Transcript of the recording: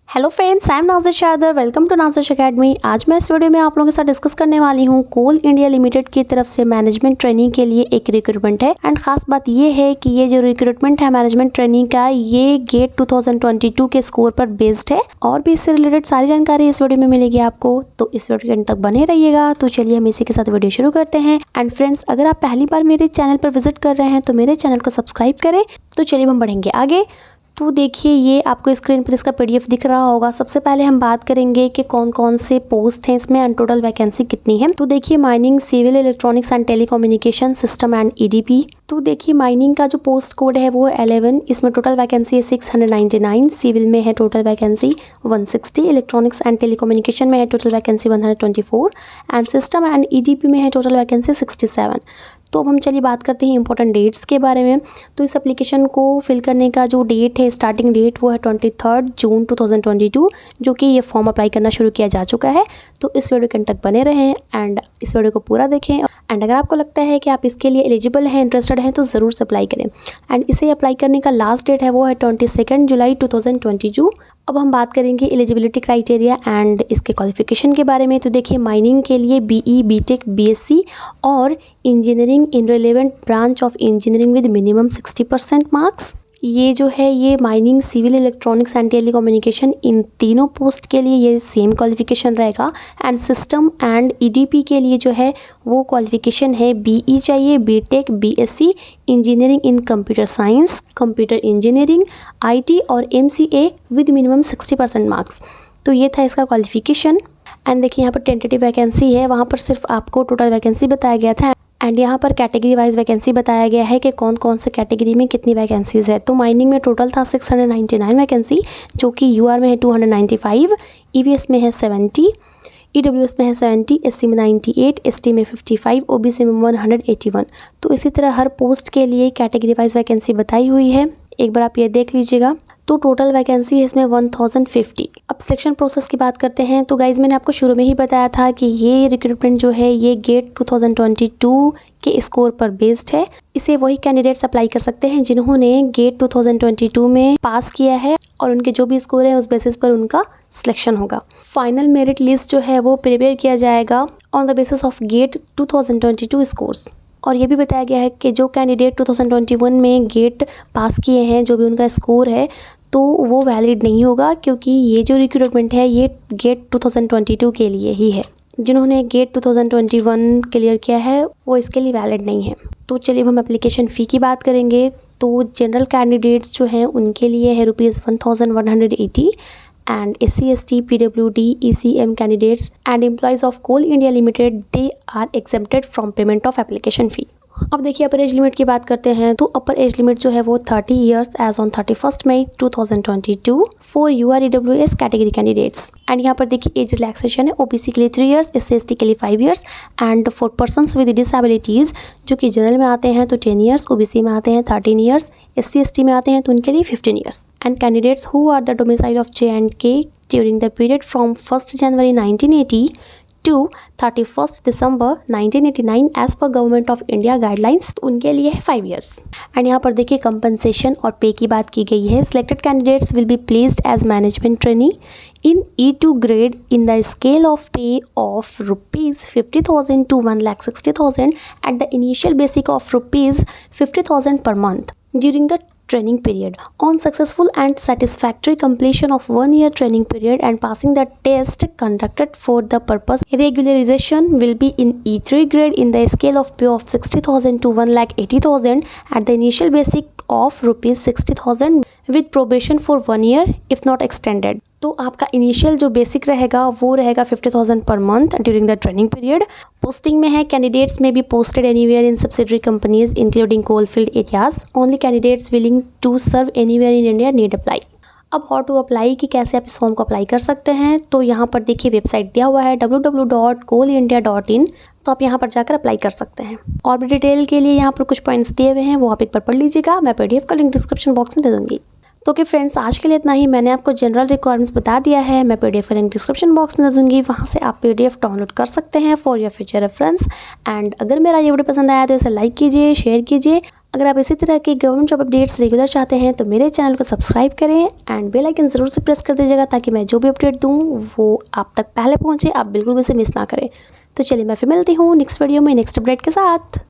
Hello friends, I am Nazir Shadar. Welcome to Nazir Academy. आज मैं इस वीडियो में आप लोगों के साथ डिस्कस करने वाली हूँ कोल इंडिया लिमिटेड की तरफ से मैनेजमेंट ट्रेनिंग के लिए एक रिक्रूटमेंट है। एंड खास बात ये है कि ये जो रिक्रूटमेंट है मैनेजमेंट ट्रेनिंग का, ये गेट 2022 के स्कोर पर बेस्ड है। और भी इससे रिलेटेड सारी जानकारी इस वीडियो में मिलेगी आपको, तो इस वीडियो के अंत तक बने रहिएगा। तो चलिए हम इसी के साथ वीडियो शुरू करते हैं। एंड फ्रेंड्स, अगर आप पहली बार मेरे चैनल पर विजिट कर रहे हैं तो मेरे चैनल को सब्सक्राइब करें। तो चलिए हम बढ़ेंगे आगे। तो देखिए, ये आपको स्क्रीन पर इसका पीडीएफ दिख रहा होगा। सबसे पहले हम बात करेंगे कि कौन कौन से पोस्ट हैं इसमें एंड टोटल वैकेंसी कितनी है। तो देखिए, mining, civil, electronics and telecommunication system and EDP. तो देखिए, माइनिंग का जो पोस्ट कोड है वो है 11। इसमें टोटल वैकेंसी है 699। सिविल में है total vacancy 160। Electronics and telecommunication में है total vacancy 124 and system and EDP में है टोटल वैकेंसी 67। तो अब हम चलिए बात करते हैं इंपॉर्टेंट डेट्स के बारे में। तो इस एप्लीकेशन को फिल करने का जो डेट है, स्टार्टिंग डेट, वो है 23 जून 2022, जो कि ये फॉर्म अप्लाई करना शुरू किया जा चुका है। तो इस वीडियो के अंत तक बने रहें एंड इस वीडियो को पूरा देखें। एंड अगर आपको लगता है कि आप इसके लिए एलिजिबल हैं, इंटरेस्टेड हैं, तो ज़रूर से अप्लाई करें। एंड इसे अप्लाई करने का लास्ट डेट है वो है 22 जुलाई 2022। अब हम बात करेंगे एलिजिबिलिटी क्राइटेरिया एंड इसके क्वालिफिकेशन के बारे में। तो देखिए, माइनिंग के लिए बीई, बीटेक, बीएससी और engineering in relevant branch of engineering with minimum 60% marks. ये जो है, ये mining, civil, electronics and telecommunication, इन तीनों पोस्ट के लिए ये सेम क्वालिफिकेशन रहेगा। एंड सिस्टम एंड ईडीपी के लिए जो है वो क्वालिफिकेशन है बीई चाहिए, BTech, BSc, engineering in computer science, computer engineering, IT और एमसीए विद मिनिमम 60% मार्क्स। तो ये था इसका क्वालिफिकेशन। एंड देखिए, यहाँ पर टेंटेटिव वैकेंसी है, वहाँ पर सिर्फ आपको टोटल वैकेंसी बताया गया था। एंड यहाँ पर कैटेगरी वाइज वैकेंसी बताया गया है कि कौन कौन से कैटेगरी में कितनी वैकेंसीज है। तो माइनिंग में टोटल था 699 वैकेंसी, जो कि यूआर में है 295, ईवीएस में है 70, ईडब्ल्यूएस में है 70, एससी में 98, एसटी में 55, ओबीसी में 181। तो इसी तरह हर पोस्ट के लिए कैटेगरी वाइज वैकेंसी बताई हुई है, एक बार आप ये देख लीजिएगा। तो टोटल वैकेंसी है इसमें 1050। अब सिलेक्शन प्रोसेस की बात करते हैं। तो गाइज, मैंने आपको शुरू में ही बताया था कि ये रिक्रूटमेंट जो है ये गेट 2022 के स्कोर पर बेस्ड है। इसे वही कैंडिडेट्स अप्लाई कर सकते हैं जिन्होंने गेट 2022 में पास किया है, और उनके जो भी स्कोर है उस बेसिस पर उनका सिलेक्शन होगा। फाइनल मेरिट लिस्ट जो है वो प्रिपेयर किया जाएगा on the basis of GATE 2022 scores. और ये भी बताया गया है कि जो कैंडिडेट 2021 में गेट पास किए हैं, जो भी उनका स्कोर है, तो वो वैलिड नहीं होगा, क्योंकि ये जो रिक्रूटमेंट है ये गेट 2022 के लिए ही है। जिन्होंने गेट 2021 क्लियर किया है वो इसके लिए वैलिड नहीं है। तो चलिए हम एप्लीकेशन फ़ी की बात करेंगे। तो जनरल कैंडिडेट्स जो हैं उनके लिए है ₹1180 and SC, ST, PWD, ECM candidates and employees of Coal India Limited, they are exempted from payment of application fee. अब देखिए, अपर एज लिमिट की बात करते हैं। तो अपर एज लिमिट जो है वो 30 years age on 31 May 2022 for UREWS category candidates. And यहाँ पर देखिए एज रिलैक्सेशन है। ओबीसी के लिए 3 ईयर्स, SC, ST के लिए 5 years and for persons with disabilities जो कि जनरल में आते हैं तो 10 ईयर्स, ओबीसी में आते हैं 13 ईयर्स, SC, ST में आते हैं तो उनके लिए 15 years. And candidates who are the domicile of J&K during the period from 1 January 1980 to 31 December 1989 as per government of India guidelines, तो उनके लिए है 5 ईयर्स। एंड यहाँ पर देखिए कंपनसेशन और पे की बात की गई है। Selected candidates will be placed as management trainee in E2 grade in the scale of pay of ₹50,000 to ₹1,60,000 at the initial basic of ₹50,000 per month during the training period. On successful and satisfactory completion of 1 year training period and passing the test conducted for the purpose, regularization will be in E3 grade in the scale of pay of 60,000 to 1,80,000 at the initial basic of ₹60,000 with probation for 1 year if not extended. तो आपका initial जो basic रहेगा वो रहेगा 50,000 per month during the training period. Posting में है candidates may be posted anywhere in subsidiary companies including coal field areas. Only candidates willing to serve anywhere in India need apply. अब how to apply, कि कैसे आप इस form को apply कर सकते हैं। तो यहाँ पर देखिए वेबसाइट दिया हुआ है www.coalindia.in। तो आप यहाँ पर जाकर अप्लाई कर सकते हैं। और भी डिटेल के लिए यहाँ पर कुछ पॉइंट्स दिए हुए हैं, वो आप एक बार पढ़ लीजिएगा। मैं PDF का लिंक डिस्क्रिप्शन बॉक्स में दे दूँगी। तो कि फ्रेंड्स, आज के लिए इतना ही। मैंने आपको जनरल रिक्वायरमेंट्स बता दिया है। मैं PDF का लिंक डिस्क्रिप्शन बॉक्स में दे दूँगी, वहाँ से आप PDF डाउनलोड कर सकते हैं for your future reference. And अगर मेरा ये वीडियो पसंद आया तो इसे लाइक कीजिए, शेयर कीजिए। अगर आप इसी तरह की गवर्नमेंट जॉब अपडेट्स रेगुलर चाहते हैं तो मेरे चैनल को सब्सक्राइब करें एंड बेल आइकन ज़रूर से प्रेस कर दीजिएगा ताकि मैं जो भी अपडेट दूँ वो आप तक पहले पहुँचे, आप बिल्कुल भी उसे मिस ना करें। तो चलिए मैं फिर मिलती हूँ नेक्स्ट वीडियो में नेक्स्ट अपडेट के साथ।